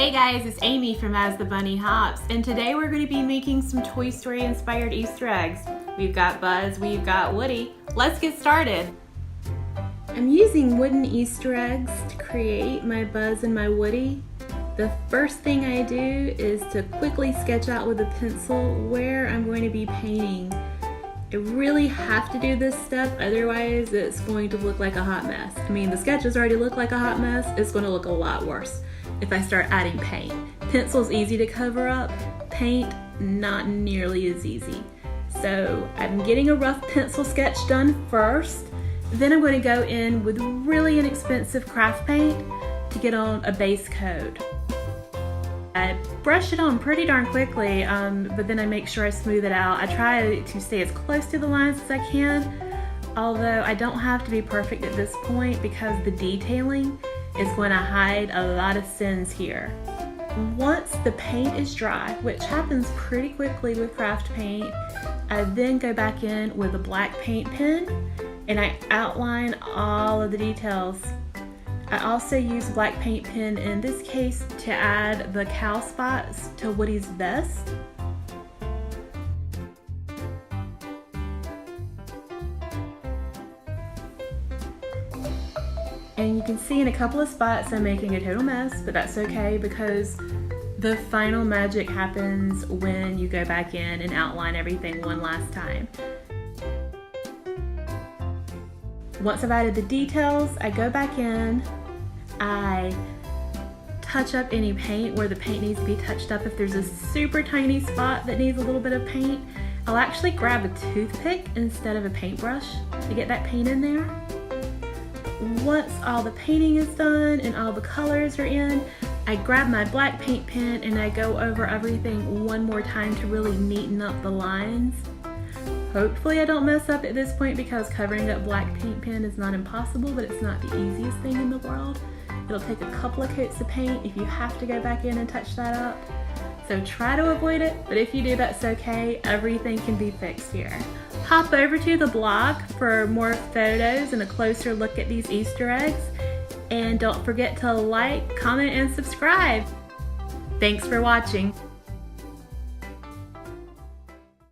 Hey guys, it's Amy from As the Bunny Hops, and today we're going to be making some Toy Story inspired Easter eggs. We've got Buzz, we've got Woody. Let's get started. I'm using wooden Easter eggs to create my Buzz and my Woody. The first thing I do is to quickly sketch out with a pencil where I'm going to be painting. I really have to do this step, otherwise it's going to look like a hot mess. I mean, the sketches already look like a hot mess, it's going to look a lot worse if I start adding paint. Pencil's easy to cover up, paint not nearly as easy. So I'm getting a rough pencil sketch done first, then I'm going to go in with really inexpensive craft paint to get on a base coat. I brush it on pretty darn quickly, but then I make sure I smooth it out. I try to stay as close to the lines as I can, although I don't have to be perfect at this point because the detailing is going to hide a lot of sins here. Once the paint is dry, which happens pretty quickly with craft paint, I then go back in with a black paint pen and I outline all of the details. I also use black paint pen in this case to add the cow spots to Woody's vest. And you can see in a couple of spots I'm making a total mess, but that's okay because the final magic happens when you go back in and outline everything one last time. Once I've added the details, I go back in, I touch up any paint where the paint needs to be touched up. If there's a super tiny spot that needs a little bit of paint, I'll actually grab a toothpick instead of a paintbrush to get that paint in there. Once all the painting is done and all the colors are in, I grab my black paint pen and I go over everything one more time to really neaten up the lines. Hopefully I don't mess up at this point because covering up black paint pen is not impossible, but it's not the easiest thing in the world. It'll take a couple of coats of paint if you have to go back in and touch that up. So try to avoid it, but if you do, that's okay. Everything can be fixed here. Hop over to the blog for more photos and a closer look at these Easter eggs. And don't forget to like, comment, and subscribe. Thanks for watching.